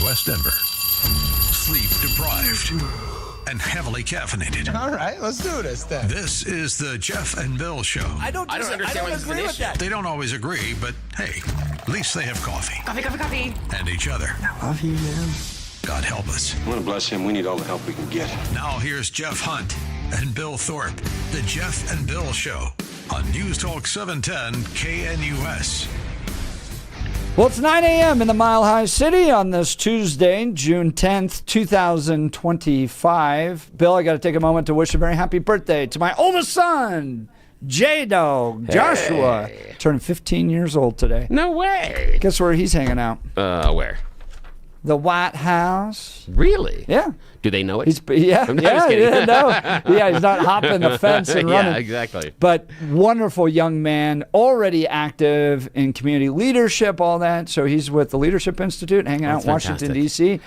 West Denver. Sleep deprived and heavily caffeinated. All right, let's do this then. This is the Jeff and Bill Show. I don't agree with that. They don't always agree, but hey, at least they have coffee. Coffee. And each other. Love you, man. God help us. I want to bless him. We need all the help we can get. Now here's Jeff Hunt and Bill Thorpe. The Jeff and Bill Show on News Talk 710 KNUS. Well, it's 9 a.m. in the Mile High City on this Tuesday, June 10th, 2025. Bill, I got to take a moment to wish a very happy birthday to my oldest son, J-Dog, Joshua, turning 15 years old today. No way. Guess where he's hanging out? Where? The White House. Really? Yeah. Do they know it? He's just kidding. Yeah, he's not hopping the fence and running. Yeah, exactly. But wonderful young man, already active in community leadership, all that. So he's with the Leadership Institute, hanging out in Washington, D.C.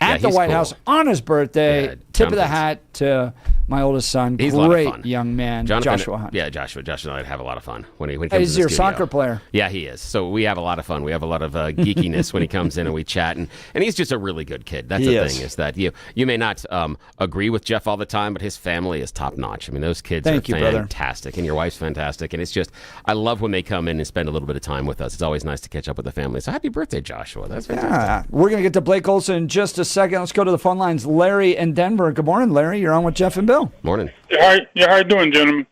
At the White House on his birthday. Tip of the hat to my oldest son. He's a lot of fun. Great young man, Joshua Hunt. Yeah, Joshua and I have a lot of fun when he comes to the He's your studio. soccer player. Yeah, he is. So we have a lot of fun. We have a lot of geekiness when he comes in and we chat. And he's just a really good kid. That's the thing, is that you may not agree with Jeff all the time, but his family is top notch. I mean, those kids are fantastic. Brother. And your wife's fantastic. And it's just, I love when they come in and spend a little bit of time with us. It's always nice to catch up with the family. So happy birthday, Joshua. That's fantastic. Yeah. We're going to get to Blake Olson in just a second. Let's go to the phone lines. Larry in Denver. Good morning, Larry. You're on with Jeff and Bill. Morning. How you doing, gentlemen?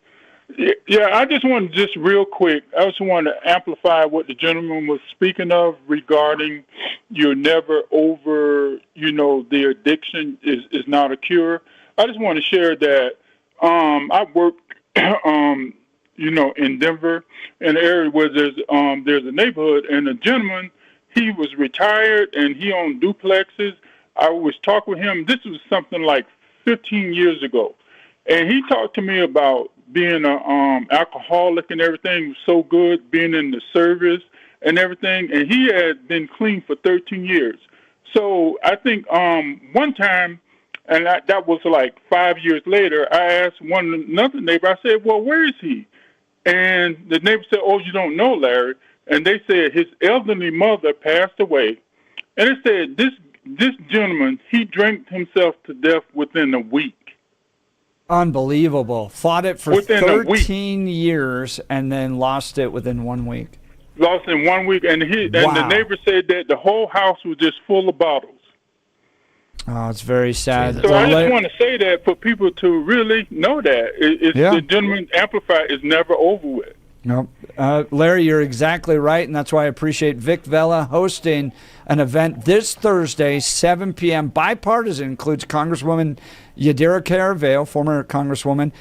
Yeah, I just wanted just real quick, I just wanted to amplify what the gentleman was speaking of regarding you're never over, the addiction is not a cure. I just want to share that I work, in Denver, in an area where there's a neighborhood, and a gentleman, he was retired and he owned duplexes. I was talking with him. This was something like 15 years ago. And he talked to me about being an alcoholic and everything was so good, being in the service and everything. And he had been clean for 13 years. So I think one time, and that was like 5 years later, I asked another neighbor, I said, well, where is he? And the neighbor said, oh, you don't know, Larry. And they said his elderly mother passed away. And they said this gentleman, he drank himself to death within a week. Unbelievable. Fought it for 13 years and then lost it within 1 week. Lost in 1 week. And the neighbor said that the whole house was just full of bottles. Oh, it's very sad. So I just want to say that for people to really know that. The gentleman amplifier is never over with. Nope. Larry, you're exactly right, and that's why I appreciate Vic Vela hosting an event this Thursday, 7 p.m. Bipartisan, includes Congresswoman Yadira Caraveo, former Congresswoman,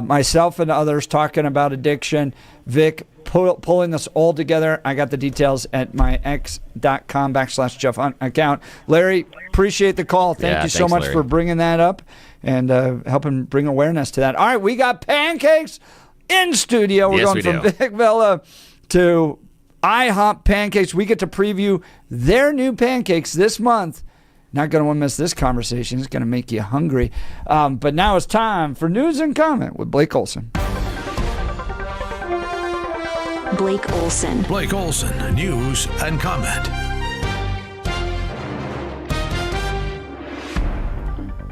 myself and others talking about addiction. Vic pulling this all together. I got the details at my x.com/Jeff Hunt account. Larry, appreciate the call. Thank you so much, Larry, for bringing that up and helping bring awareness to that. All right, we got pancakes in studio. We're going from Vic Vela to IHOP Pancakes. We get to preview their new pancakes this month. Not going to want to miss this conversation. It's going to make you hungry. But now it's time for News and Comment with Blake Olson. Blake Olson. Blake Olson, News and Comment.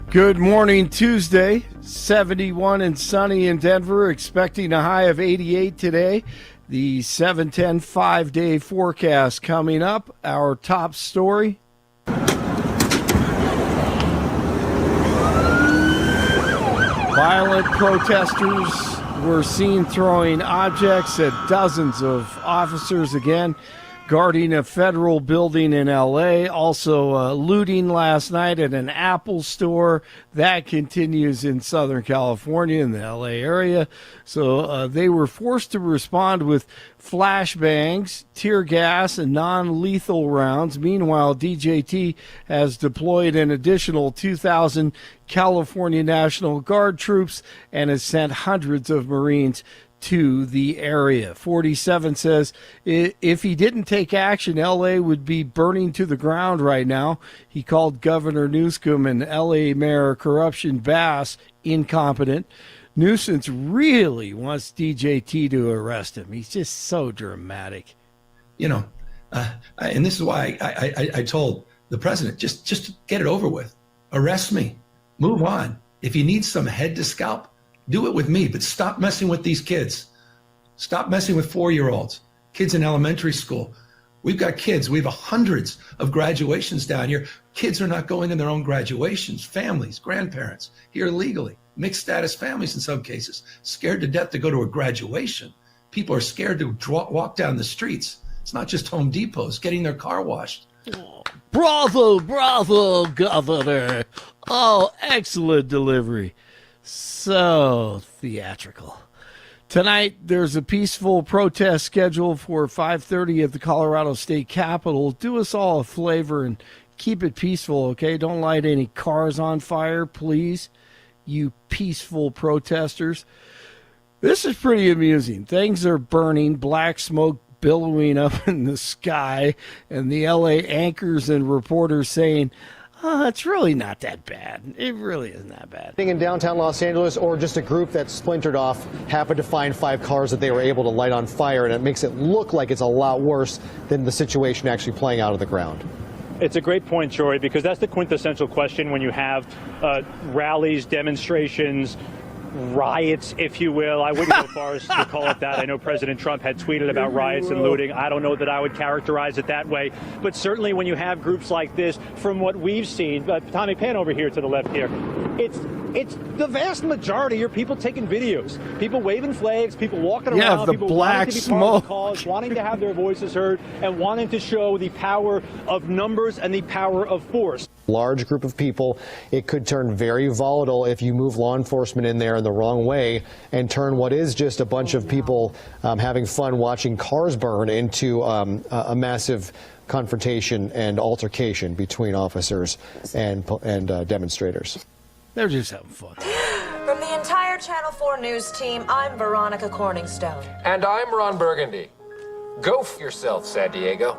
Good morning, Tuesday. 71 and sunny in Denver, expecting a high of 88 today. The 710 5-day forecast coming up. Our top story. Violent protesters were seen throwing objects at dozens of officers again, guarding a federal building in L.A. Also looting last night at an Apple store. That continues in Southern California, in the L.A. area. So they were forced to respond with flashbangs, tear gas, and non-lethal rounds. Meanwhile, DJT has deployed an additional 2,000 California National Guard troops and has sent hundreds of Marines to the area. 47 says if he didn't take action, L.A. would be burning to the ground right now. He called Governor Newsom and L.A. Mayor Corruption Bass incompetent. Nuisance really wants DJT to arrest him. He's just so dramatic. And this is why I told the president, just get it over with. Arrest me. Move on. If you need some head to scalp, do it with me, but stop messing with these kids. Stop messing with 4-year-olds, kids in elementary school. We've got kids. We have hundreds of graduations down here. Kids are not going in their own graduations. Families, grandparents, here legally. Mixed status families in some cases, scared to death to go to a graduation. People are scared to walk down the streets. It's not just Home Depots, getting their car washed. Bravo, bravo, Governor. Oh, excellent delivery. So theatrical. Tonight, there's a peaceful protest scheduled for 5:30 at the Colorado State Capitol. Do us all a favor and keep it peaceful, okay? Don't light any cars on fire, please, you peaceful protesters. This is pretty amusing. Things are burning, black smoke billowing up in the sky, and the LA anchors and reporters saying, it's really not that bad. It really isn't that bad. In downtown Los Angeles, or just a group that splintered off, happened to find 5 cars that they were able to light on fire, and it makes it look like it's a lot worse than the situation actually playing out on the ground. It's a great point, Jory, because that's the quintessential question when you have rallies, demonstrations, riots, if you will. I wouldn't go far as to call it that. I know President Trump had tweeted about riots and looting. I don't know that I would characterize it that way. But certainly when you have groups like this, from what we've seen, Tommy Pan over here to the left here, it's the vast majority are people taking videos, people waving flags, people walking around, the people black wanting to be smoke. part of the cause, wanting to have their voices heard, and wanting to show the power of numbers and the power of force. Large group of people. It could turn very volatile if you move law enforcement in there in the wrong way and turn what is just a bunch of people having fun watching cars burn into a massive confrontation and altercation between officers and demonstrators. They're just having fun. From the entire Channel 4 News team, I'm Veronica Corningstone. And I'm Ron Burgundy. Go f yourself, San Diego.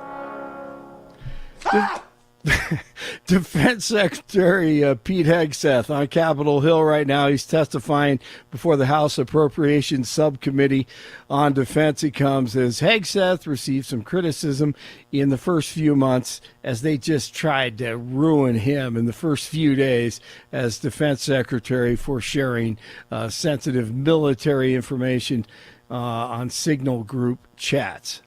Defense Secretary Pete Hegseth on Capitol Hill right now. He's testifying before the House Appropriations Subcommittee on Defense. He comes as Hegseth received some criticism in the first few months as they just tried to ruin him in the first few days as Defense Secretary for sharing sensitive military information on signal group chats.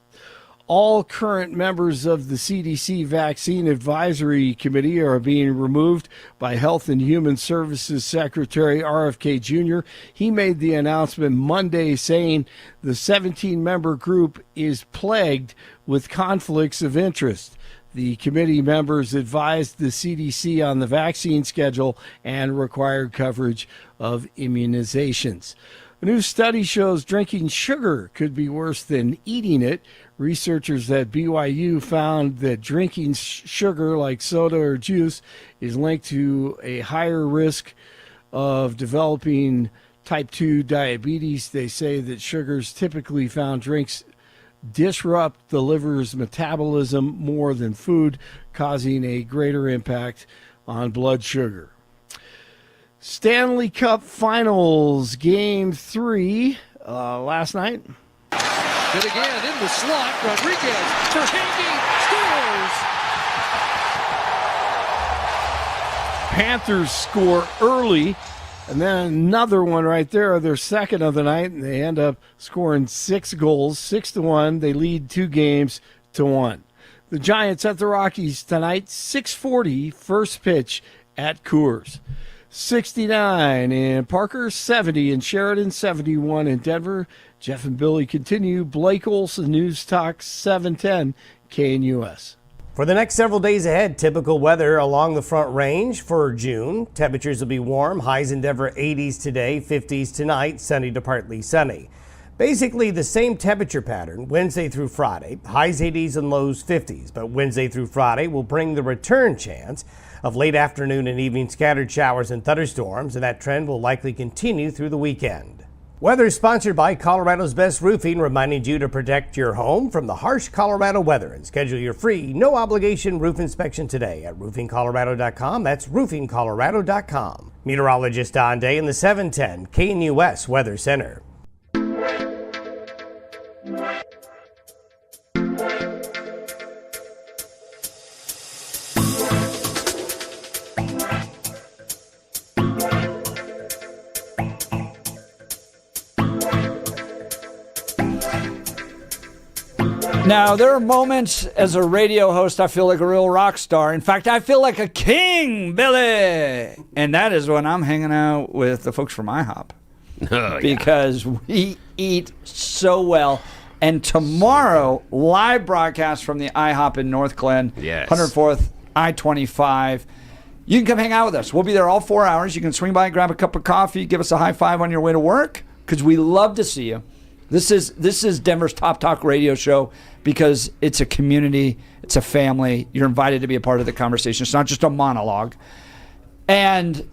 All current members of the CDC Vaccine Advisory Committee are being removed by Health and Human Services Secretary RFK Jr. He made the announcement Monday saying the 17-member group is plagued with conflicts of interest. The committee members advised the CDC on the vaccine schedule and required coverage of immunizations. A new study shows drinking sugar could be worse than eating it. Researchers at BYU found that drinking sugar like soda or juice is linked to a higher risk of developing type 2 diabetes. They say that sugars typically found drinks disrupt the liver's metabolism more than food, causing a greater impact on blood sugar. Stanley Cup Finals, Game 3, last night. And again, in the slot, Rodriguez, Terhenge scores! Panthers score early, and then another one right there, their second of the night, and they end up scoring 6 goals, 6-1. They lead 2 games to 1. The Giants at the Rockies tonight, 6:40, first pitch at Coors. 69 in Parker, 70 in Sheridan, 71 in Denver. Jeff and Billy continue. Blake Olson, News Talk 710 KNUS. For the next several days ahead, typical weather along the Front Range for June. Temperatures will be warm. Highs in Denver 80s today, 50s tonight, sunny to partly sunny. Basically the same temperature pattern Wednesday through Friday. Highs 80s and lows 50s. But Wednesday through Friday will bring the return chance of late afternoon and evening scattered showers and thunderstorms, and that trend will likely continue through the weekend. Weather sponsored by Colorado's Best Roofing, reminding you to protect your home from the harsh Colorado weather and schedule your free, no obligation roof inspection today at roofingcolorado.com. That's roofingcolorado.com. Meteorologist Don Day in the 710 KNUS Weather Center. Now, there are moments as a radio host I feel like a real rock star. In fact, I feel like a king, Billy. And that is when I'm hanging out with the folks from IHOP. Oh, because we eat so well. And tomorrow, live broadcast from the IHOP in North Glen, 104th, I-25. You can come hang out with us. We'll be there all 4 hours. You can swing by, grab a cup of coffee, give us a high five on your way to work, because we love to see you. This is Denver's top talk radio show because it's a community, it's a family. You're invited to be a part of the conversation. It's not just a monologue. And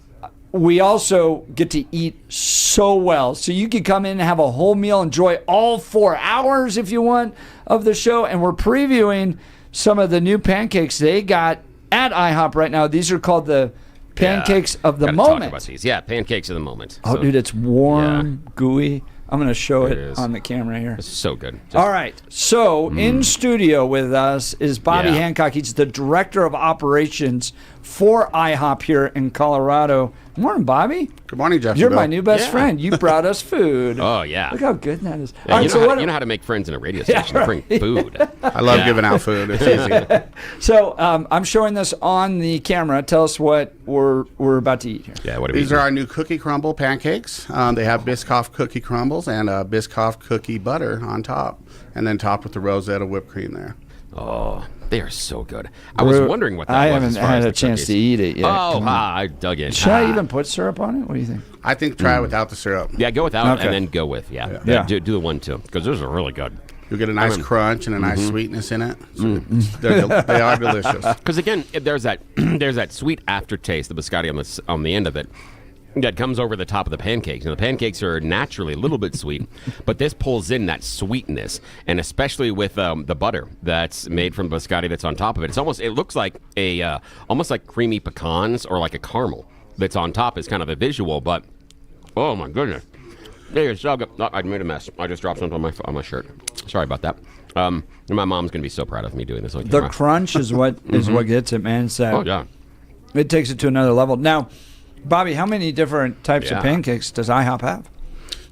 we also get to eat so well. So you can come in and have a whole meal, enjoy all 4 hours if you want of the show. And we're previewing some of the new pancakes they got at IHOP right now. These are called the pancakes of the moment. Talk about these. Yeah, pancakes of the moment. Oh, dude, it's warm, gooey. I'm going to show it on the camera here. It's so good. All right. So in studio with us is Bobby Hancock. He's the director of operations for IHOP here in Colorado. Good morning, Bobby. Good morning, Jeff. You're my new best friend. You brought us food. Oh, yeah. Look how good that is. Yeah, you know how to make friends in a radio station. Bring food. I love giving out food. It's easy. So I'm showing this on the camera. Tell us what we're about to eat here. Yeah, what are These are our new cookie crumble pancakes. They have Biscoff cookie crumbles and Biscoff cookie butter on top, and then topped with the Rosetta whipped cream there. Oh, they are so good. I was wondering what that I was. haven't had a chance to eat it yet. Oh, I dug in. Should I even put syrup on it? What do you think? I think try it without the syrup. Yeah, go without and then go with. Yeah. Do the one too, because those are really good. You'll get a nice crunch and a nice sweetness in it. So they are delicious. Because again, there's that sweet aftertaste, the biscotti on the end of it, that comes over the top of the pancakes. Now, the pancakes are naturally a little bit sweet, but this pulls in that sweetness, and especially with the butter that's made from biscotti that's on top of it. It looks like almost like creamy pecans or like a caramel that's on top is kind of a visual, but oh my goodness. They are so good. Oh, I made a mess. I just dropped something on my shirt. Sorry about that. And my mom's going to be so proud of me doing this on camera. The crunch is what is what gets it, man. So it takes it to another level. Now, Bobby, how many different types of pancakes does IHOP have?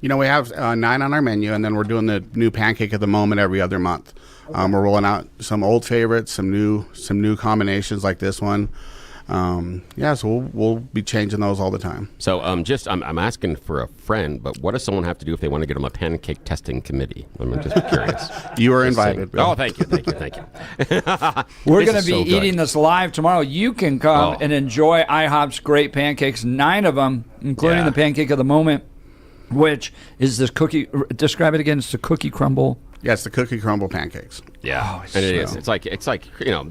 You know, we have 9 on our menu, and then we're doing the new pancake of the moment every other month. We're rolling out some old favorites, some new combinations like this one. So we'll be changing those all the time. So I'm asking for a friend, but what does someone have to do if they want to get on a pancake testing committee? I'm just curious. You are invited, Bill. Oh, thank you. We're going to be eating this live tomorrow. You can come and enjoy IHOP's great pancakes, 9 of them, including the pancake of the moment, which is this cookie. Describe it again. It's the cookie crumble. Yeah, it's the cookie crumble pancakes. Yeah, and it is. It's like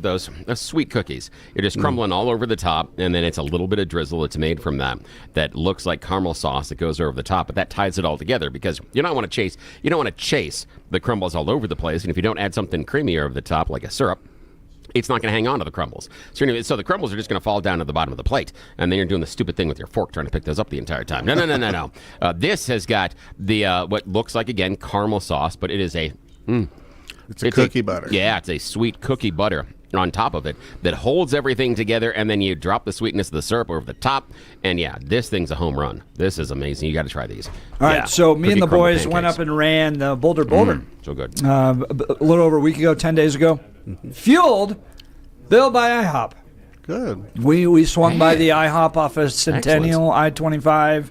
those sweet cookies. You're just crumbling all over the top, and then it's a little bit of drizzle that's made from that looks like caramel sauce that goes over the top, but that ties it all together because you don't want to chase the crumbles all over the place, and if you don't add something creamier over the top like a syrup, it's not going to hang on to the crumbles. So the crumbles are just going to fall down to the bottom of the plate, and then you're doing the stupid thing with your fork trying to pick those up the entire time. No. This has got the what looks like, again, caramel sauce, but it is it's a cookie butter. Yeah, it's a sweet cookie butter on top of it that holds everything together, and then you drop the sweetness of the syrup over the top, and this thing's a home run. This is amazing. You got to try these. All right, so me and the boys went up and ran the Boulder. So good. A little over a week ago, 10 days ago. Fueled, built by IHOP. Good. We swung by the IHOP office, Centennial, I-25.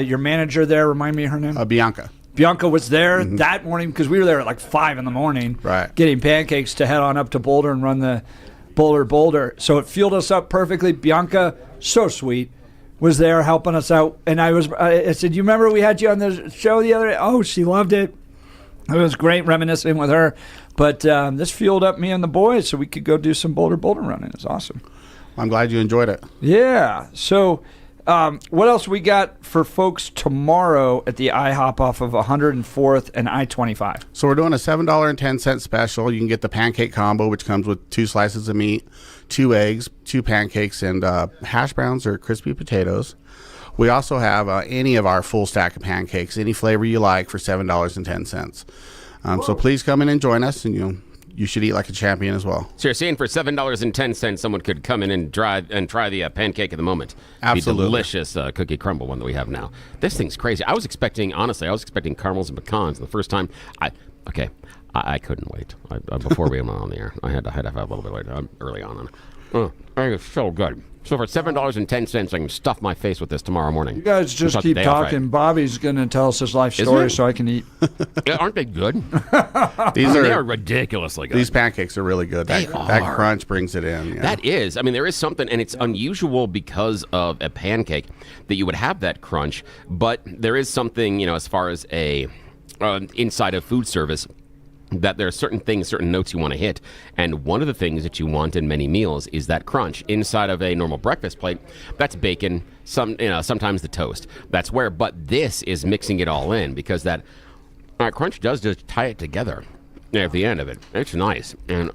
Your manager there, remind me of her name? Bianca. Bianca was there that morning because we were there at like 5 in the morning getting pancakes to head on up to Boulder and run the Boulder. So it fueled us up perfectly. Bianca, so sweet, was there helping us out. And I said, you remember we had you on the show the other day? Oh, she loved it. It was great reminiscing with her. But this fueled up me and the boys so we could go do some Boulder running. It's awesome. I'm glad you enjoyed it. Yeah. So what else we got for folks tomorrow at the IHOP off of 104th and I-25? So we're doing a $7.10 special. You can get the pancake combo, which comes with 2 slices of meat, 2 eggs, 2 pancakes, and hash browns or crispy potatoes. We also have any of our full stack of pancakes, any flavor you like, for $7.10. So please come in and join us, and you should eat like a champion as well. So you're saying for $7.10, someone could come in and try the pancake of the moment. Absolutely. The delicious cookie crumble one that we have now. This thing's crazy. I was expecting caramels and pecans. The first time, I couldn't wait. Before we went on the air, I had to have a little bit later, early on. I think it's so good. So for $7.10, I can stuff my face with this tomorrow morning. You guys just keep talking. Right? Bobby's going to tell us his life story so I can eat. Yeah, aren't they good? They are ridiculously good. These pancakes are really good. That crunch brings it in. Yeah. That is. I mean, there is something, and it's unusual because of a pancake that you would have that crunch, but there is something, as far as a inside of food service, that there are certain things, certain notes you want to hit. And one of the things that you want in many meals is that crunch. Inside of a normal breakfast plate, that's bacon, sometimes the toast. That's where, but this is mixing it all in because that crunch does just tie it together at the end of it. It's nice. And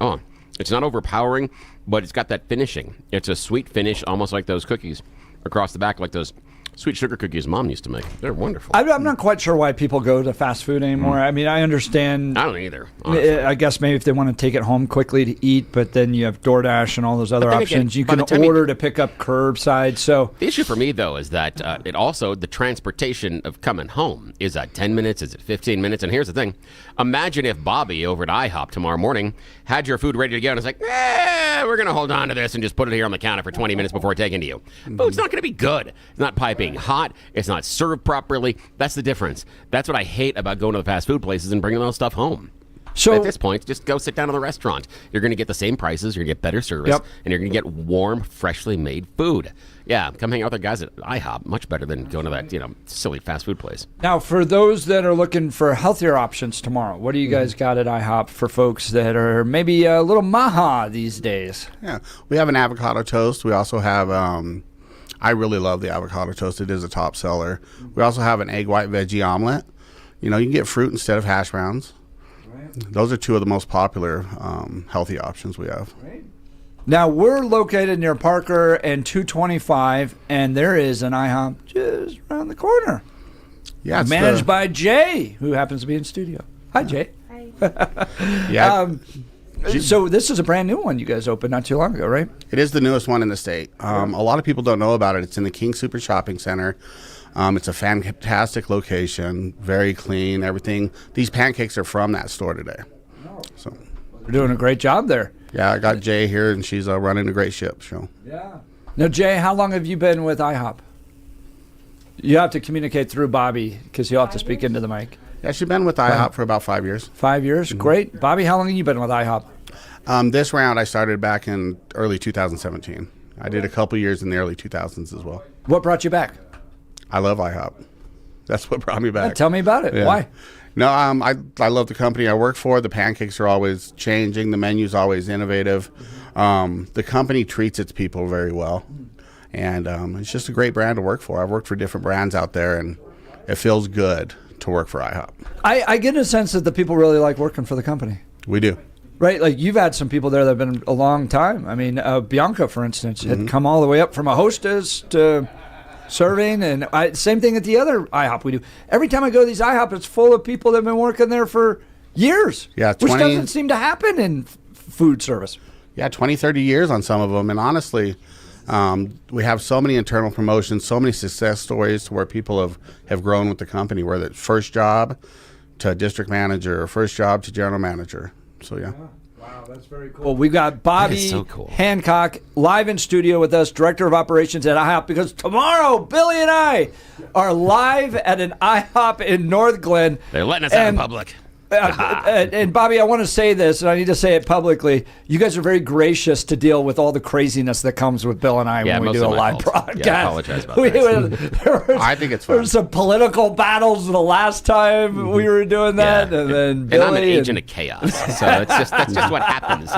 it's not overpowering, but it's got that finishing. It's a sweet finish, almost like those cookies across the back, like those sweet sugar cookies Mom used to make. They're wonderful. I'm not quite sure why people go to fast food anymore. I mean, I understand. I don't either, honestly. I guess maybe if they want to take it home quickly to eat, but then you have DoorDash and all those other options. Again, you can order to pick up curbside. So the issue for me, though, is that it also, the transportation of coming home, is at 10 minutes, is it 15 minutes? And here's the thing. Imagine if Bobby over at IHOP tomorrow morning had your food ready to go and it's like, we're going to hold on to this and just put it here on the counter for 20 minutes before taking to you. Food's not going to be good. It's not piping hot. It's not served properly. That's the difference. That's what I hate about going to the fast food places and bringing those stuff home. So at this point, just go sit down in the restaurant. You're going to get the same prices. You're going to get better service. And you're going to get warm, freshly made food. Yeah, come hang out with the guys at IHOP. Much better than going to that, silly fast food place. Now, for those that are looking for healthier options tomorrow, what do you guys got at IHOP for folks that are maybe a little maha these days? Yeah, we have an avocado toast. We also have, I really love the avocado toast. It is a top seller. We also have an egg white veggie omelet. You can get fruit instead of hash browns. Those are two of the most popular healthy options we have. Now, we're located near Parker and 225, and there is an IHOP just around the corner. Yeah, it's managed by Jay, who happens to be in studio. Hi, Jay. Yeah. So this is a brand new one you guys opened not too long ago, right? It is the newest one in the state. A lot of people don't know about it. It's in the King Super Shopping Center. It's a fantastic location, very clean, everything. These pancakes are from that store today. So they're doing a great job there. Yeah, I got Jay here, and she's running a great ship. So. Yeah. Now, Jay, how long have you been with IHOP? You have to communicate through Bobby because you'll have to speak into the mic. Yeah, she's been with IHOP for about 5 years. 5 years? Mm-hmm. Great. Bobby, how long have you been with IHOP? This round, I started back in early 2017. I did a couple years in the early 2000s as well. What brought you back? I love IHOP. That's what brought me back. Yeah, tell me about it. Yeah. Why? No, I love the company I work for. The pancakes are always changing. The menu's always innovative. The company treats its people very well. And it's just a great brand to work for. I've worked for different brands out there, and it feels good to work for IHOP. I get a sense that the people really like working for the company. We do. Right? Like, you've had some people there that have been a long time. I mean, Bianca, for instance, had come all the way up from a hostess to serving, and same thing at the other IHOP we do. Every time I go to these IHOP, it's full of people that have been working there for years, which doesn't seem to happen in food service. Yeah, 20, 30 years on some of them, and honestly, we have so many internal promotions, so many success stories to where people have grown with the company, whether it's first job to district manager or first job to general manager. So, yeah. Wow, that's very cool. We've got Bobby Hancock live in studio with us, Director of Operations at IHOP, because tomorrow Billy and I are live at an IHOP in North Glen. They're letting us out in public. And Bobby, I want to say this, and I need to say it publicly. You guys are very gracious to deal with all the craziness that comes with Bill and I when we do a live broadcast. Yeah, I apologize about that. I think it's fun. There were some political battles the last time we were doing that, and then Billy I'm an agent of chaos, so that's just what happens.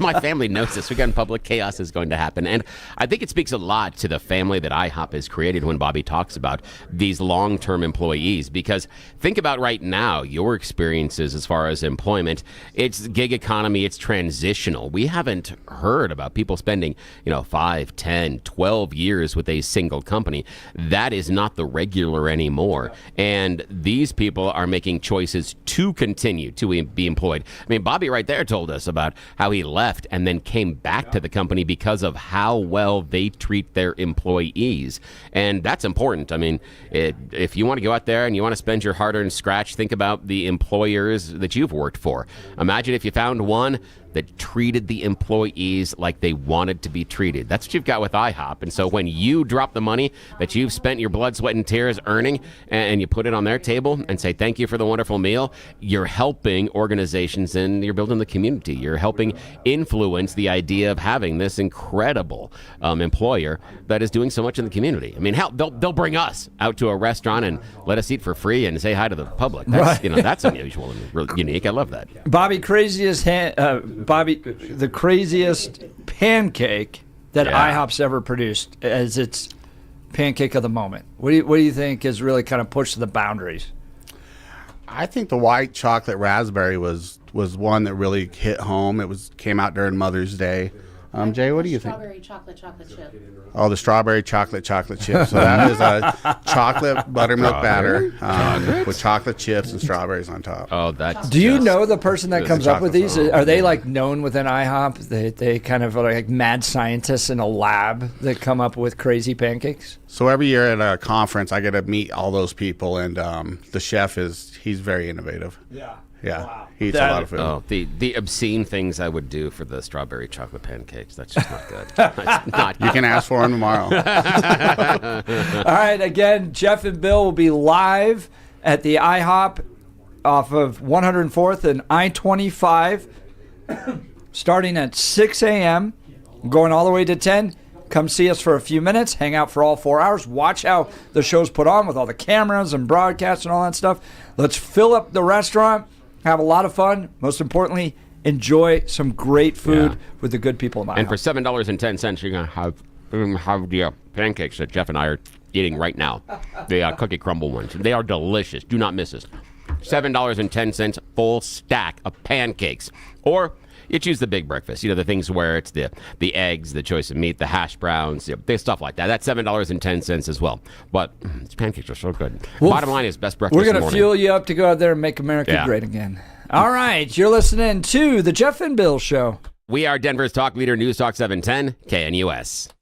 My family knows this. We got in public, chaos is going to happen, and I think it speaks a lot to the family that IHOP has created when Bobby talks about these long-term employees. Because think about right now your experiences as far as employment. It's gig economy, it's transitional. We haven't heard about people spending 5, 10, 12 years with a single company. That is not the regular anymore, and these people are making choices to continue to be employed. I mean, Bobby right there told us about how he left and then came back to the company because of how well they treat their employees, and that's important. I mean, if you want to go out there and you want to spend your hard-earned scratch, think about the employee employers that you've worked for. Imagine if you found one that treated the employees like they wanted to be treated. That's what you've got with IHOP. And so when you drop the money that you've spent your blood, sweat, and tears earning, and you put it on their table and say thank you for the wonderful meal, you're helping organizations and you're building the community. You're helping influence the idea of having this incredible employer that is doing so much in the community. I mean, hell, they'll bring us out to a restaurant and let us eat for free and say hi to the public. That's, Right. that's unusual and really unique. I love that. Bobby, the craziest pancake that IHOP's ever produced as its pancake of the moment. What do you think has really kind of pushed the boundaries? I think the white chocolate raspberry was one that really hit home. Came out during Mother's Day. Jay, what do you think? Strawberry chocolate chip. Oh, the strawberry chocolate chip. So that is a chocolate buttermilk batter with chocolate chips and strawberries on top. Oh, that's. Do you know the person that comes up with these? Oh, are they like known within IHOP? They kind of are like mad scientists in a lab that come up with crazy pancakes? So every year at a conference, I get to meet all those people, and the chef he's very innovative. Yeah. Wow. He eats a lot of food. Oh, the obscene things I would do for the strawberry chocolate pancakes. That's just not good. That's not You can ask for them tomorrow. All right. Again, Jeff and Bill will be live at the IHOP off of 104th and I-25 starting at 6 a.m., going all the way to 10. Come see us for a few minutes, hang out for all 4 hours, watch how the show's put on with all the cameras and broadcasts and all that stuff. Let's fill up the restaurant. Have a lot of fun. Most importantly, enjoy some great food with the good people in my And for $7.10, you're going to have the pancakes that Jeff and I are eating right now. The cookie crumble ones. They are delicious. Do not miss us. $7.10, full stack of pancakes. Or you choose the big breakfast. The things where it's the eggs, the choice of meat, the hash browns, stuff like that. That's $7.10 as well. But these pancakes are so good. Well, Bottom line is best breakfast we're in the going to morning. fuel you up to go out there and make America great again. All right. You're listening to The Jeff and Bill Show. We are Denver's talk leader, News Talk 710, KNUS.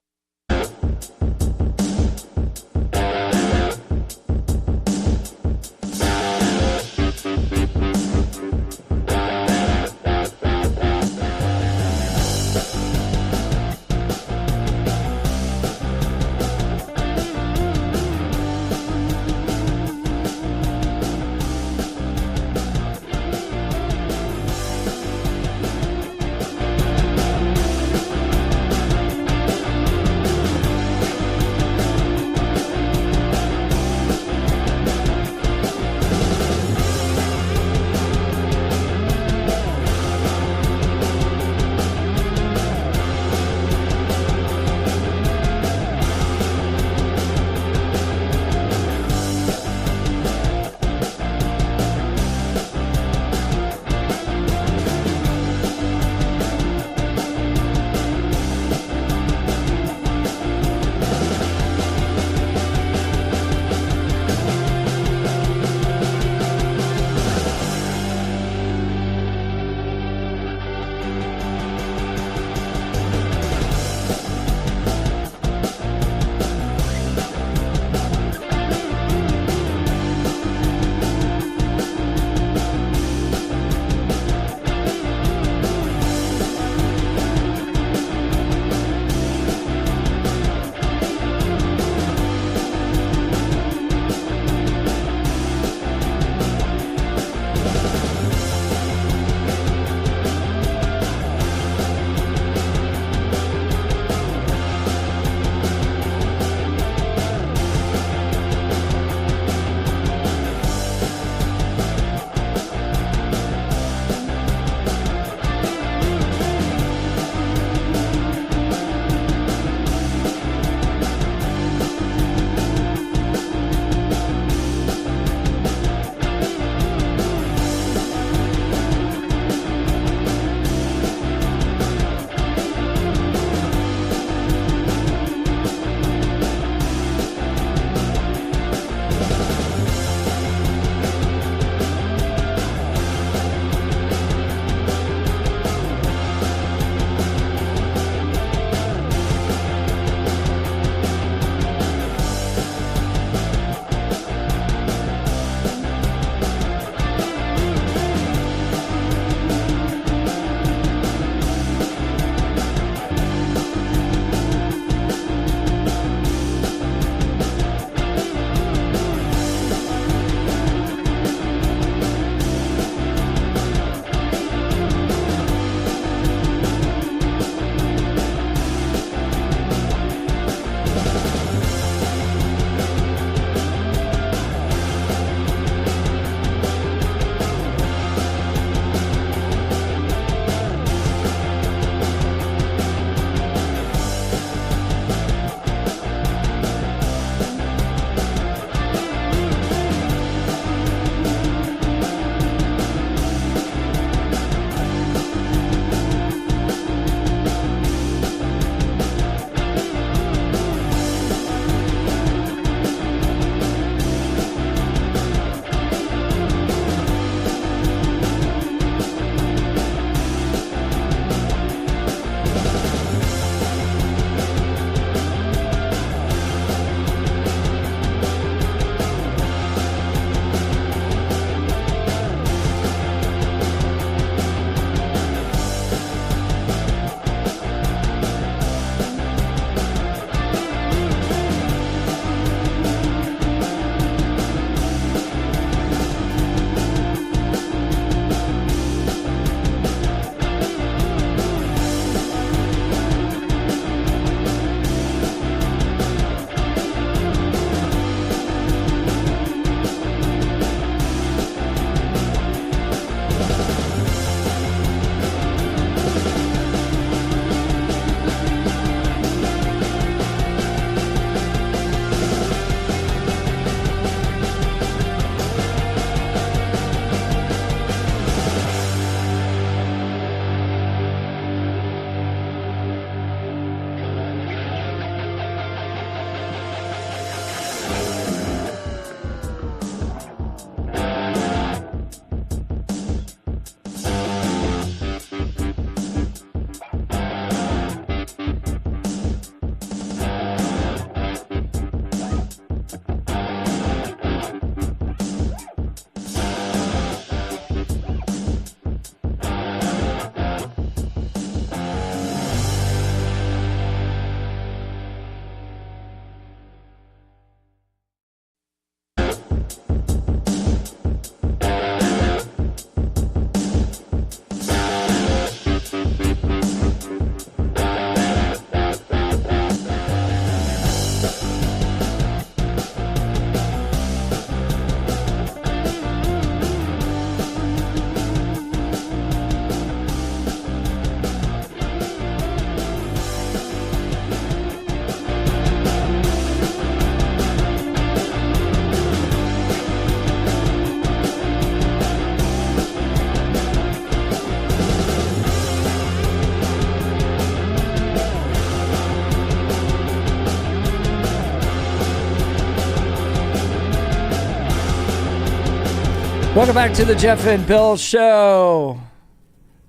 Welcome back to the Jeff and Bill Show.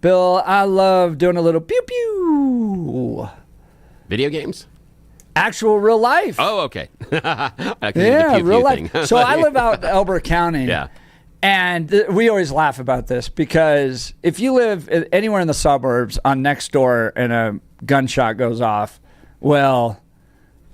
Bill, I love doing a little pew pew. Video games? Actual real life. Oh, okay. Yeah, real life. So I live out in Elbert County. Yeah. And we always laugh about this because if you live anywhere in the suburbs on next door and a gunshot goes off, well,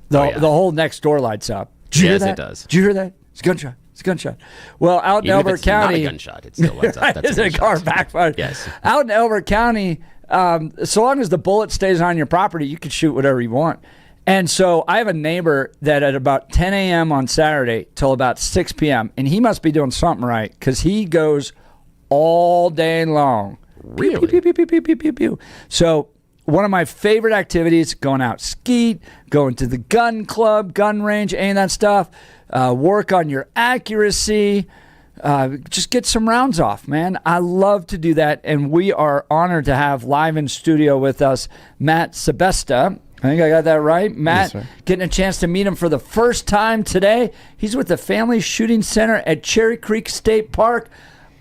the whole next door lights up. Did you hear that? It does. Did you hear that? It's a gunshot. It's a gunshot. Well, out in Even Elbert if it's County, not a gunshot, it still lights up. That's it's a car backfired. Yes. Out in Elbert County, so long as the bullet stays on your property, you can shoot whatever you want. And so I have a neighbor that at about 10 a.m. on Saturday till about 6 p.m., and he must be doing something right because he goes all day long. Really? Pew, pew, pew, pew, pew, pew, pew. So one of my favorite activities, going out skeet, going to the gun club, gun range, any of that stuff, work on your accuracy, just get some rounds off, man. I love to do that, and we are honored to have live in studio with us Matt Sebesta. I think I got that right. Matt, yes, getting a chance to meet him for the first time today. He's with the Family Shooting Center at Cherry Creek State Park.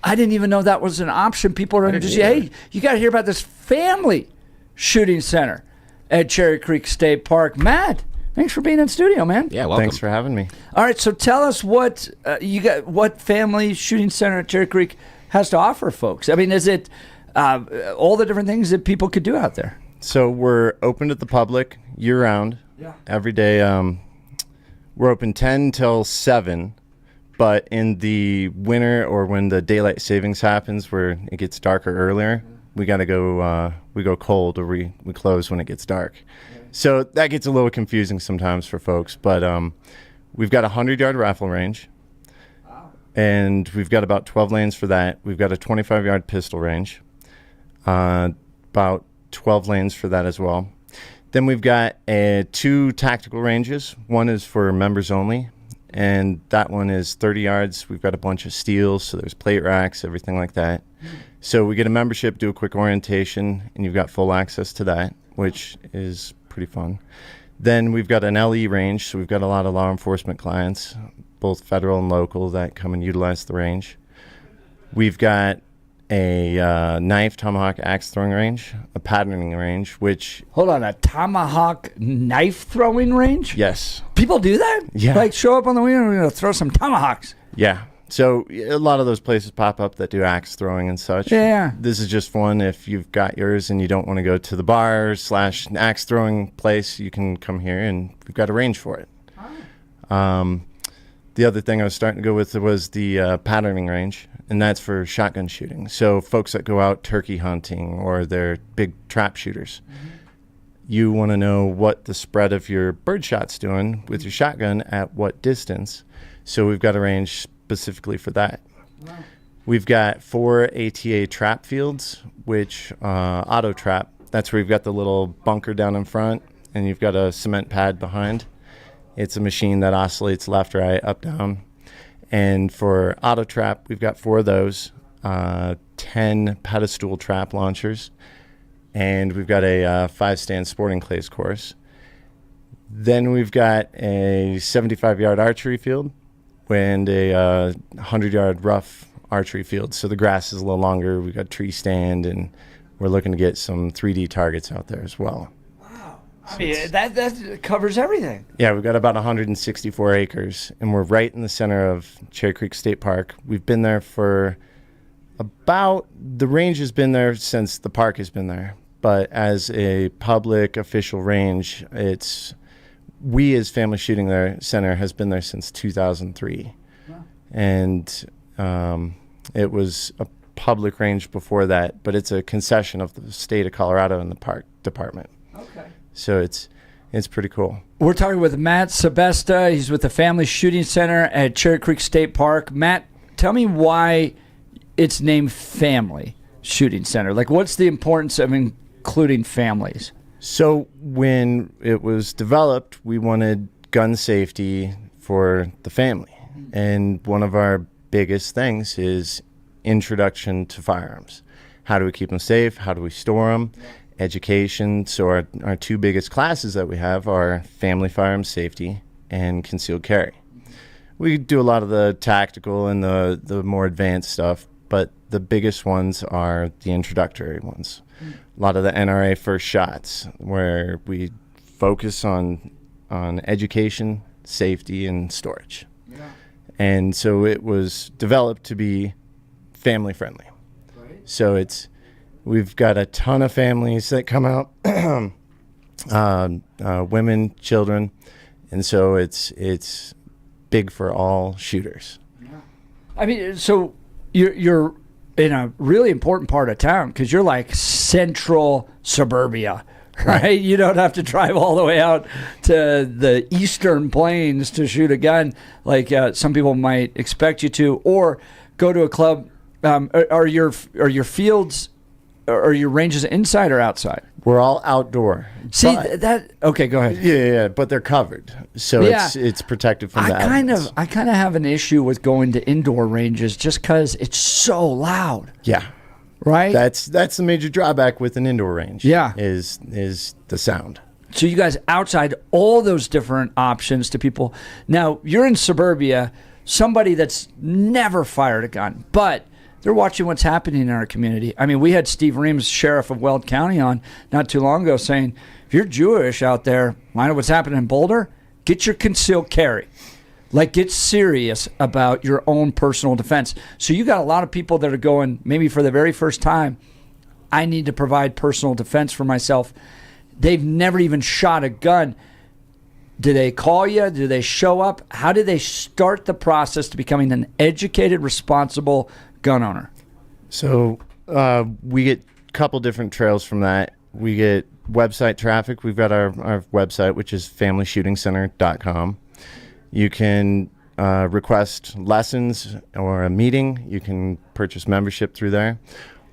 I didn't even know that was an option. People are just say, hey, you got to hear about this Family Shooting Center at Cherry Creek State Park. Matt, thanks for being in studio, man. Yeah, welcome. Thanks for having me. All right, so tell us what you got. What Family Shooting Center at Cherry Creek has to offer, folks. I mean, is it all the different things that people could do out there? So we're open to the public year-round. Yeah. Every day. We're open 10 till 7, but in the winter or when the daylight savings happens where it gets darker earlier, we got to go, we go cold or we close when it gets dark. So that gets a little confusing sometimes for folks, but we've got a 100-yard rifle range, and we've got about 12 lanes for that. We've got a 25-yard pistol range, about 12 lanes for that as well. Then we've got 2 tactical ranges. One is for members only, and that one is 30 yards. We've got a bunch of steels, so there's plate racks, everything like that. So we get a membership, do a quick orientation, and you've got full access to that, which is pretty fun. Then we've got an LE range, so we've got a lot of law enforcement clients, both federal and local, that come and utilize the range. We've got a knife, tomahawk, axe throwing range, a patterning range, which... Hold on, a tomahawk knife throwing range? Yes. People do that? Yeah. Like show up on the weekend and we're going to throw some tomahawks. Yeah. So a lot of those places pop up that do axe throwing and such. Yeah. This is just one. If you've got yours and you don't want to go to the bar / axe throwing place, you can come here and we've got a range for it. The other thing I was starting to go with was the patterning range, and that's for shotgun shooting. So folks that go out turkey hunting or they're big trap shooters, you want to know what the spread of your birdshot's doing with your shotgun at what distance. So we've got a range specifically for that. Wow. We've got 4 ATA trap fields, which auto trap. That's where you've got the little bunker down in front, and you've got a cement pad behind. It's a machine that oscillates left, right, up, down. And for auto trap, we've got 4 of those, 10 pedestal trap launchers, and we've got a 5-stand sporting clays course. Then we've got a 75-yard archery field and a 100-yard rough archery field. So the grass is a little longer. We've got tree stand, and we're looking to get some 3D targets out there as well. I mean, that covers everything. Yeah, we've got about 164 acres, and we're right in the center of Cherry Creek State Park. We've been there for the range has been there since the park has been there. But as a public official range, we as Family Shooting Center has been there since 2003. Wow. And it was a public range before that, but it's a concession of the state of Colorado and the park department. Okay. So it's pretty cool. We're talking with Matt Sebesta. He's with the Family Shooting Center at Cherry Creek State Park. Matt, tell me why it's named Family Shooting Center. Like, what's the importance of including families? So when it was developed, we wanted gun safety for the family. And one of our biggest things is introduction to firearms. How do we keep them safe? How do we store them? Education. So our 2 biggest classes that we have are family firearms safety and concealed carry. We do a lot of the tactical and the more advanced stuff, but the biggest ones are the introductory ones. A lot of the NRA first shots, where we focus on education, safety, and storage. Yeah. And so it was developed to be family friendly. Right. So we've got a ton of families that come out, women, children, and so it's big for all shooters. Yeah. I mean, so you're in a really important part of town because you're like central suburbia, right? You don't have to drive all the way out to the eastern plains to shoot a gun like some people might expect you to, or go to a club. Are your fields or your ranges inside or outside? We're all outdoor. See that? Okay, go ahead. Yeah, but they're covered, so it's protected from the elements. I kind of have an issue with going to indoor ranges just because it's so loud. Yeah, right. That's the major drawback with an indoor range. Yeah, is the sound. So you guys outside all those different options to people. Now you're in suburbia, somebody that's never fired a gun, but they're watching what's happening in our community. I mean, we had Steve Reams, sheriff of Weld County, on not too long ago saying, if you're Jewish out there, mind what's happening in Boulder, get your concealed carry. Like, get serious about your own personal defense. So you got a lot of people that are going, maybe for the very first time, I need to provide personal defense for myself. They've never even shot a gun. Do they call you? Do they show up? How do they start the process to becoming an educated, responsible gun owner? So we get a couple different trails from that. We get website traffic. We've got our website, which is familyshootingcenter.com. You can request lessons or a meeting. You can purchase membership through there,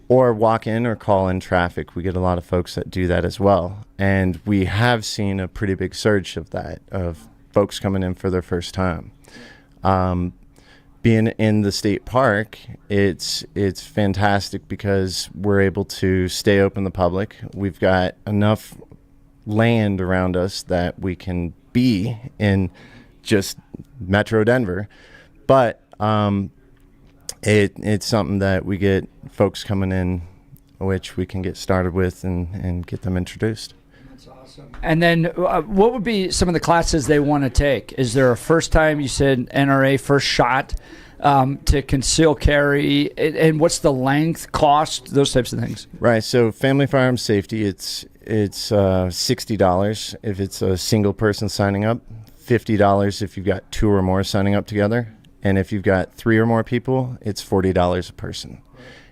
or walk in or call in traffic. We get a lot of folks that do that as well. And we have seen a pretty big surge of that, of folks coming in for their first time. Being in the state park, it's fantastic because we're able to stay open to the public. We've got enough land around us that we can be in just Metro Denver, but it's something that we get folks coming in, which we can get started with and get them introduced. That's awesome. And then what would be some of the classes they want to take? Is there a first time, you said NRA first shot, to conceal carry, and what's the length, cost, those types of things? Right. So family firearms safety, it's $60 if it's a single person signing up, $50 if you've got 2 or more signing up together, and if you've got 3 or more people, it's $40 a person.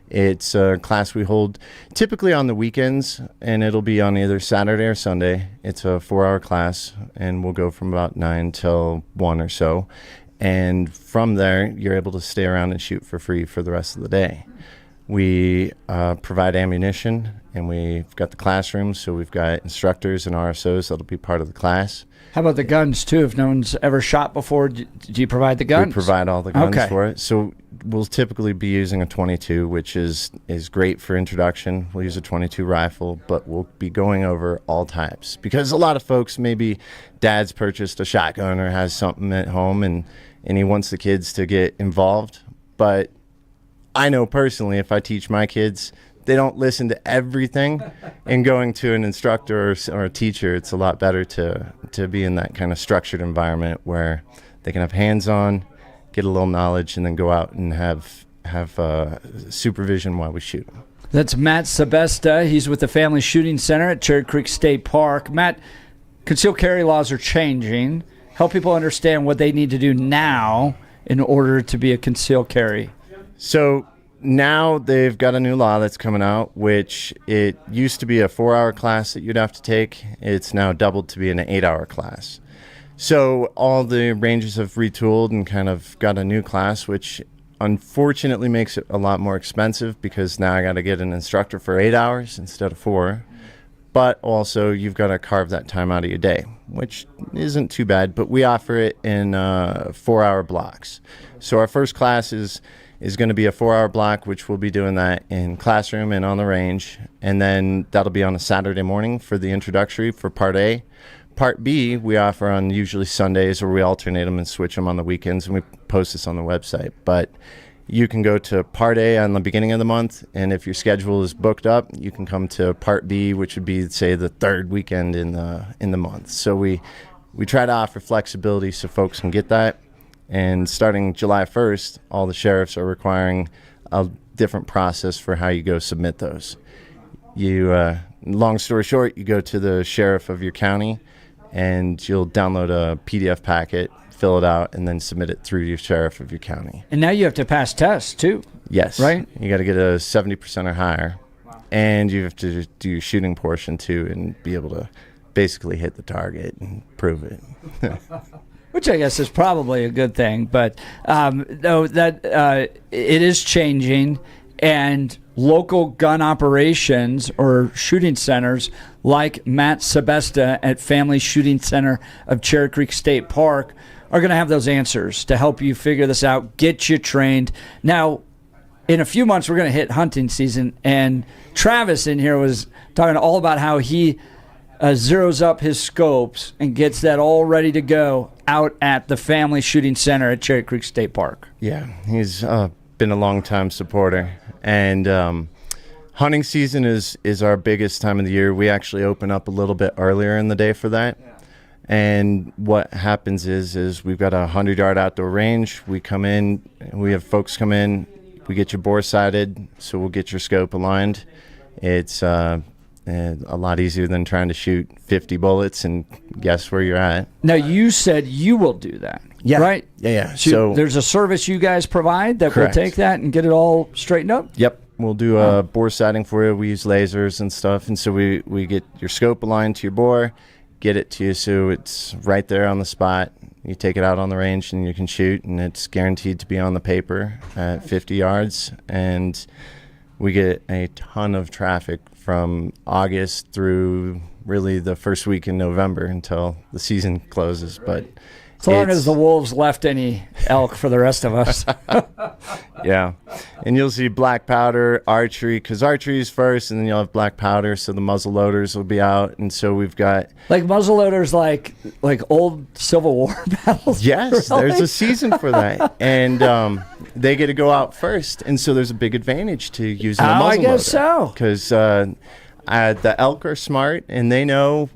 It's a class we hold typically on the weekends, and it'll be on either Saturday or Sunday. It's a 4-hour class, and we'll go from about 9 till 1 or so. And from there, you're able to stay around and shoot for free for the rest of the day. We provide ammunition, and we've got the classrooms, so we've got instructors and RSOs that'll be part of the class. How about the guns, too? If no one's ever shot before, do you provide the guns? We provide all the guns for it. So we'll typically be using a .22, which is great for introduction. We'll use a .22 rifle, but we'll be going over all types. Because a lot of folks, maybe dad's purchased a shotgun or has something at home, and he wants the kids to get involved. But I know personally, if I teach my kids, they don't listen to everything, and going to an instructor or a teacher, it's a lot better to be in that kind of structured environment where they can have hands-on, get a little knowledge, and then go out and have supervision while we shoot. That's Matt Sebesta. He's with the Family Shooting Center at Cherry Creek State Park. Matt, concealed carry laws are changing. Help people understand what they need to do now in order to be a concealed carry. So now they've got a new law that's coming out, which it used to be a 4-hour class that you'd have to take. It's now doubled to be an 8-hour class. So all the ranges have retooled and kind of got a new class, which unfortunately makes it a lot more expensive because now I got to get an instructor for 8 hours instead of 4. But also you've got to carve that time out of your day, which isn't too bad. But we offer it in 4-hour blocks. So our first class is going to be a 4-hour block, which we'll be doing that in classroom and on the range. And then that'll be on a Saturday morning for the introductory for part A. Part B, we offer on usually Sundays, or we alternate them and switch them on the weekends, and we post this on the website. But you can go to Part A on the beginning of the month, and if your schedule is booked up, you can come to Part B, which would be, say, the third weekend in the month. So we try to offer flexibility so folks can get that. And starting July 1st, all the sheriffs are requiring a different process for how you go submit those. You, long story short, you go to the sheriff of your county, and you'll download a PDF packet, fill it out, and then submit it through your sheriff of your county. And now you have to pass tests, too. Yes. Right? You got to get a 70% or higher. Wow. And you have to do your shooting portion, too, and be able to basically hit the target and prove it. Which I guess is probably a good thing. But though that it is changing, and local gun operations or shooting centers like Matt Sebesta at Family Shooting Center of Cherry Creek State Park are going to have those answers to help you figure this out, get you trained. Now, in a few months, we're going to hit hunting season, and Travis in here was talking all about how he zeroes up his scopes and gets that all ready to go out at the Family Shooting Center at Cherry Creek State Park. Yeah, he's been a long-time supporter. And hunting season is our biggest time of the year. We actually open up a little bit earlier in the day for that. Yeah. And what happens is we've got a 100-yard outdoor range. We come in, we have folks come in, we get your bore sighted, so we'll get your scope aligned. It's a lot easier than trying to shoot 50 bullets and guess where you're at. Now, you said you will do that, right? Yeah. So there's a service you guys provide that correct. will take that and get it all straightened up? Yep. We'll do a bore sighting for you. We use lasers and stuff, and so we get your scope aligned to your bore, get it to you so it's right there on the spot. You take it out on the range and you can shoot, and it's guaranteed to be on the paper at 50 yards. And we get a ton of traffic from August through really the first week in November until the season closes. But as long as the wolves left any elk for the rest of us. Yeah. And you'll see black powder, archery, because archery is first, and then you'll have black powder, so the muzzle loaders will be out. And so we've got... Like muzzle loaders like old Civil War battles? Yes, really? There's a season for that. And they get to go out first, and so there's a big advantage to using a muzzle loader. I guess so. Because the elk are smart, and they know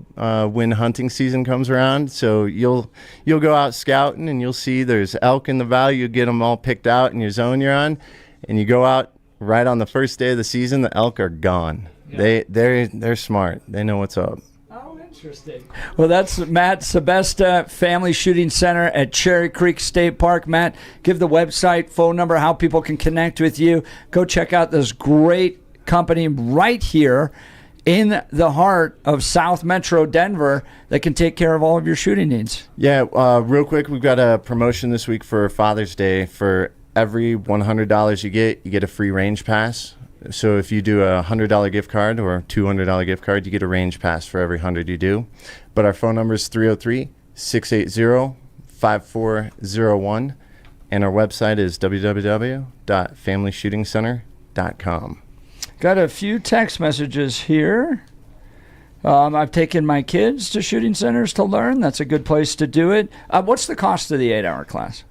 when hunting season comes around. So you'll go out scouting, and you'll see there's elk in the valley. You get them all picked out in your zone you're on, and you go out right on the first day of the season. The elk are gone. Yeah. They're smart. They know what's up. Oh, interesting. Well, that's Matt Sebesta, Family Shooting Center at Cherry Creek State Park. Matt, give the website, phone number, how people can connect with you. Go check out this great company right here in the heart of South Metro Denver that can take care of all of your shooting needs. Yeah, real quick, we've got a promotion this week for Father's Day. For every $100 you get a free range pass. So if you do a $100 gift card or $200 gift card, you get a range pass for every 100 you do. But our phone number is 303-680-5401, and our website is www.familyshootingcenter.com. Got a few text messages here. I've taken my kids to shooting centers to learn. That's a good place to do it. What's the cost of the 8-hour class?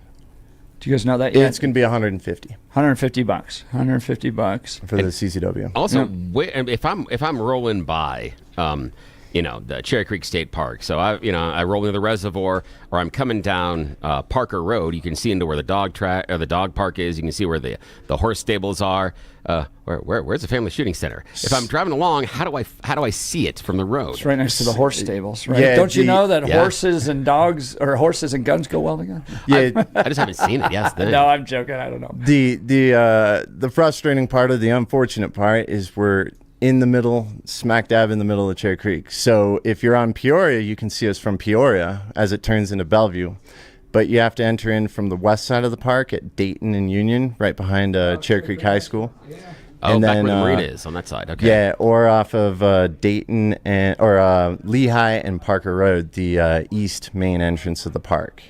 Do you guys know that yet? It's going to be $150. $150. $150 for the CCW. Also, if I'm rolling by, the Cherry Creek State Park, so I roll into the reservoir, or I'm coming down Parker Road. You can see into where the dog park is. You can see where the horse stables are. Where's the Family Shooting Center? If I'm driving along, how do I see it from the road? It's right next to the horse stables, right? Yeah, Don't you know that horses and dogs, or horses and guns go well together? Yeah, I just haven't seen it. Yes, no, I'm joking. I don't know. The frustrating part, the unfortunate part, is we're in the middle, smack dab in the middle of Cherry Creek. So if you're on Peoria, you can see us from Peoria as it turns into Bellevue. But you have to enter in from the west side of the park at Dayton and Union, right behind Cherry Creek High School. Yeah. And back then, where the marina is, on that side. Okay. Yeah, or off of Dayton or Lehigh and Parker Road, the east main entrance of the park.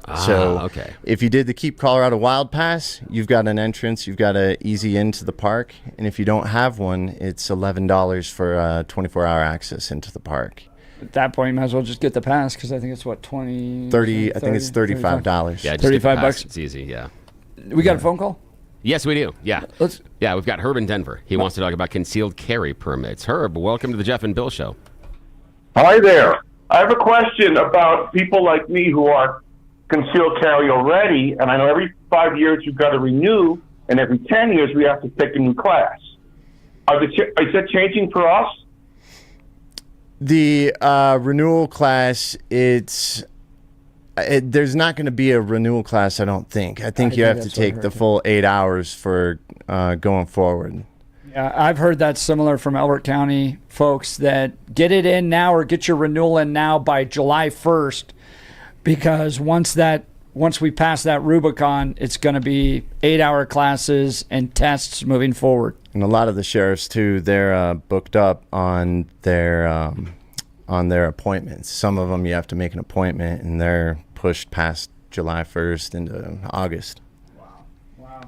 Okay. If you did the Keep Colorado Wild Pass, you've got an entrance, you've got an easy into the park. And if you don't have one, it's $11 for 24-hour access into the park. At that point, you might as well just get the pass because I think it's what, 20 30, I think it's $35. Yeah, just $35. It's easy, yeah. We got a phone call? Yes, we do. Yeah. We've got Herb in Denver. He wants to talk about concealed carry permits. Herb, welcome to the Jeff and Bill Show. Hi there. I have a question about people like me who are concealed carry already, and I know every 5 years you've got to renew, and every 10 years we have to take a new class. Is that changing for us? The renewal class, there's not going to be a renewal class, I don't think. I think you have to take the full 8 hours for going forward. Yeah, I've heard that similar from Elbert County folks that get it in now or get your renewal in now by July 1st because once we pass that Rubicon, it's going to be 8-hour classes and tests moving forward. And a lot of the sheriffs, too, they're booked up on their appointments. Some of them you have to make an appointment, and they're pushed past July 1st into August. Wow.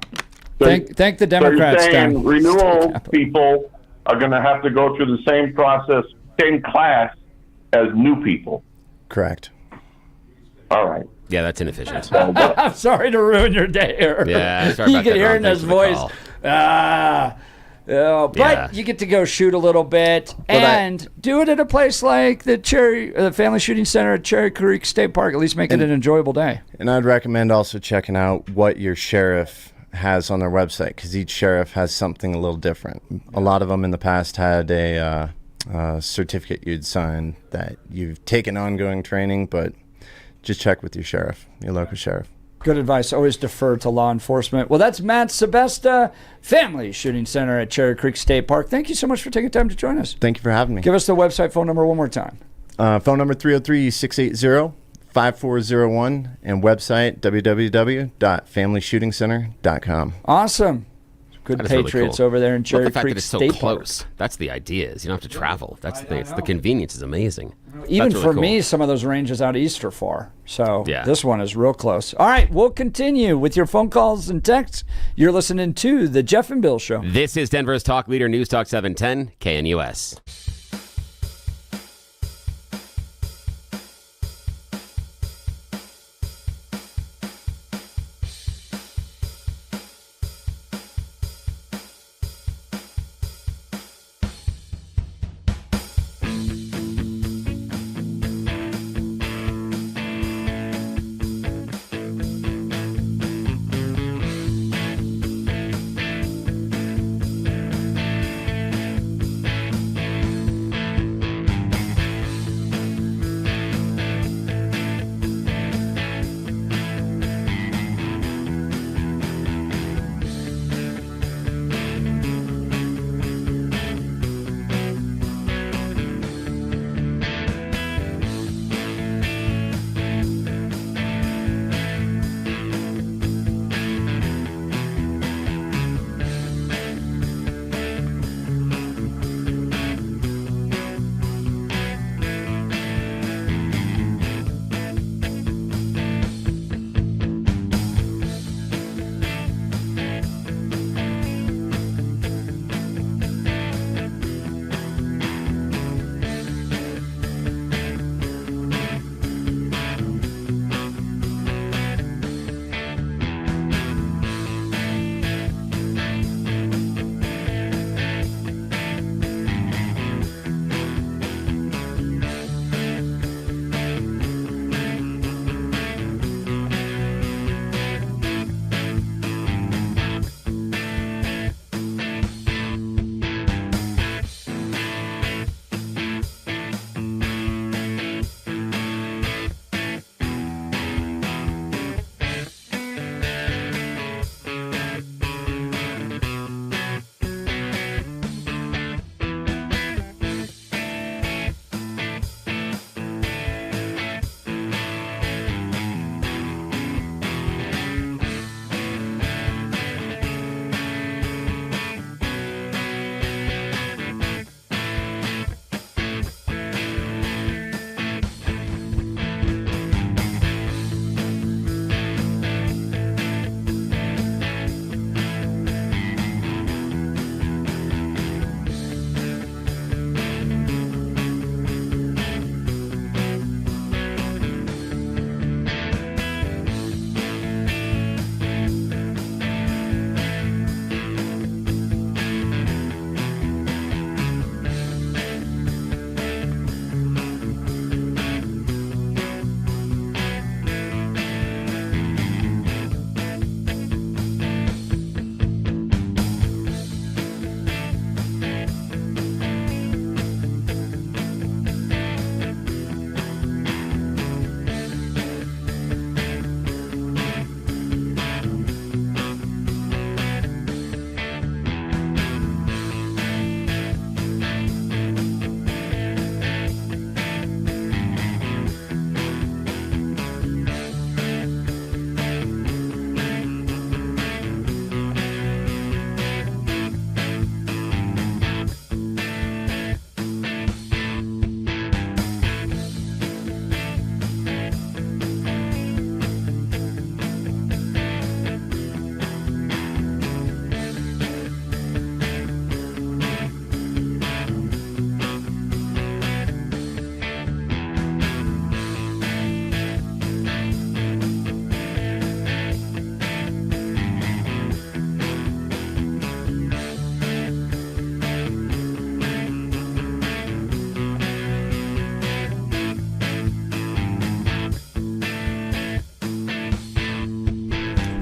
Thank the Democrats. So you're saying renewal people are going to have to go through the same process, same class as new people? Correct. All right. Yeah, that's inefficient. I'm sorry to ruin your day. Yeah, sorry you about can that, hear Ron. in his Thanks for the voice. call. But you get to go shoot a little bit and do it at a place like the Family Shooting Center at Cherry Creek State Park. At least make it an enjoyable day. And I'd recommend also checking out what your sheriff has on their website because each sheriff has something a little different. A lot of them in the past had a certificate you'd sign that you've taken ongoing training, but just check with your sheriff, your local sheriff. Good advice. Always defer to law enforcement. Well, that's Matt Sebesta, Family Shooting Center at Cherry Creek State Park. Thank you so much for taking time to join us. Thank you for having me. Give us the website phone number one more time. Phone number 303-680-5401 and website www.familyshootingcenter.com. Awesome. Good Patriots really cool. over there in Cherry the fact Creek that it's State so close. That's the idea. Is you don't have to travel. That's the thing. It's the convenience is amazing. Even That's really for cool. me, some of those ranges out east are far. So this one is real close. All right, we'll continue with your phone calls and texts. You're listening to The Jeff and Bill Show. This is Denver's Talk Leader News Talk 710 KNUS.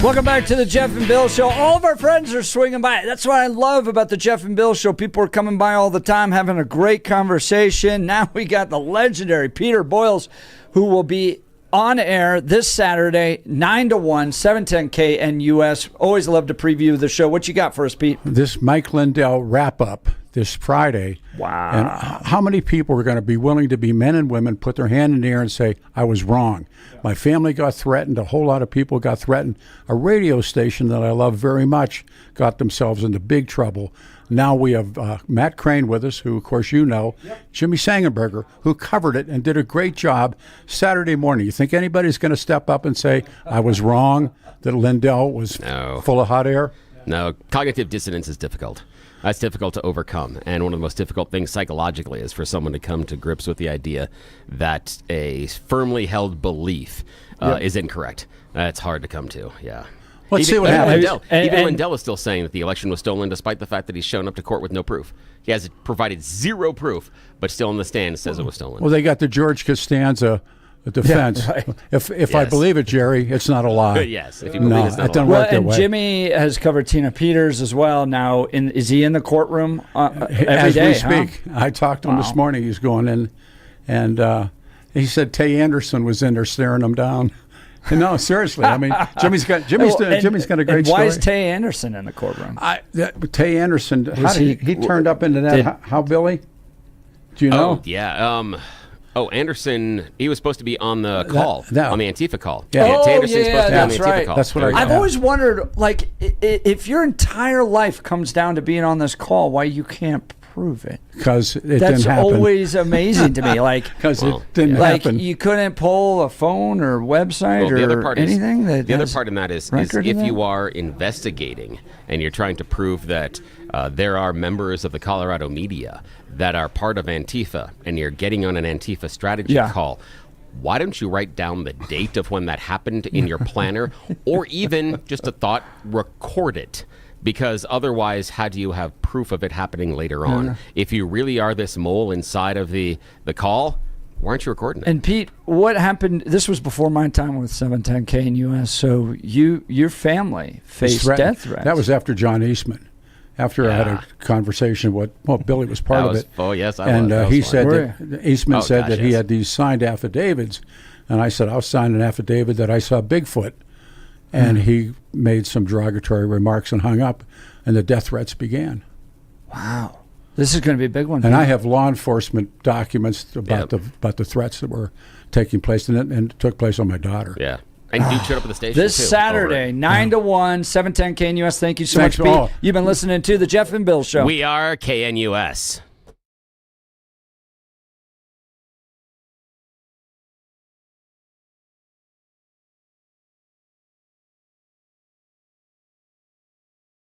Welcome back to the Jeff and Bill Show. All of our friends are swinging by. That's what I love about the Jeff and Bill Show. People are coming by all the time, having a great conversation. Now we got the legendary Peter Boyles, who will be on air this Saturday, 9 to 1, 710 KNUS. Always love to preview the show. What you got for us, Pete? This Mike Lindell wrap-up this Friday. Wow. And how many people are going to be willing to be men and women, put their hand in the air and say, I was wrong. My family got threatened. A whole lot of people got threatened. A radio station that I love very much got themselves into big trouble. Now we have Matt Crane with us, who, of course, you know, Jimmy Sangenberger, who covered it and did a great job Saturday morning. You think anybody's going to step up and say, I was wrong, that Lindell was full of hot air? No. Cognitive dissonance is difficult. That's difficult to overcome. And one of the most difficult things psychologically is for someone to come to grips with the idea that a firmly held belief is incorrect. That's hard to come to, yeah. Let's see what happens. Even Lindell is still saying that the election was stolen despite the fact that he's shown up to court with no proof. He has provided zero proof, but still in the stand says it was stolen. Well, they got the George Costanza defense. Yeah, right. If I believe it, Jerry, it's not a lie. Yes, if you believe it's not a lie. It doesn't work that way. Jimmy has covered Tina Peters as well. Now, is he in the courtroom every As day? we speak. Huh? I talked to him this morning. He's going in, and he said Tay Anderson was in there staring him down. No, seriously. I mean, Jimmy's got a great story. Why is Tay Anderson in the courtroom? Tay Anderson, he turned up into that. How, Billy? Do you know? Oh, yeah. Anderson, he was supposed to be on the call, on the Antifa call. Yeah. Tay Anderson's supposed to be on the Antifa call. That's what I've always wondered, like, if your entire life comes down to being on this call, why you can't prove it? Because it didn't happen. That's always amazing to me. Like, because it didn't happen. You couldn't pull a phone or website or anything. The other part in that is if you are investigating and you're trying to prove that there are members of the Colorado media that are part of Antifa, and you're getting on an Antifa strategy call, why don't you write down the date of when that happened in your planner, or even just a thought, record it? Because otherwise, how do you have proof of it happening later on? Yeah. If you really are this mole inside of the call, why aren't you recording it? And Pete, what happened? This was before my time with 710 KNUS. So your family faced death threats. That was after John Eastman. After I had a conversation with, Billy was part of it. Oh, yes, I was. And he said that Eastman said that he had these signed affidavits. And I said, I'll sign an affidavit that I saw Bigfoot. And he made some derogatory remarks and hung up, and the death threats began. Wow. This is going to be a big one. And I have law enforcement documents about the threats that were taking place, and it took place on my daughter. Yeah. And dude showed up at the station this Saturday, 9 to 1, 710 KNUS. Thank you so much, Pete. You've been listening to the Jeff and Bill Show. We are KNUS.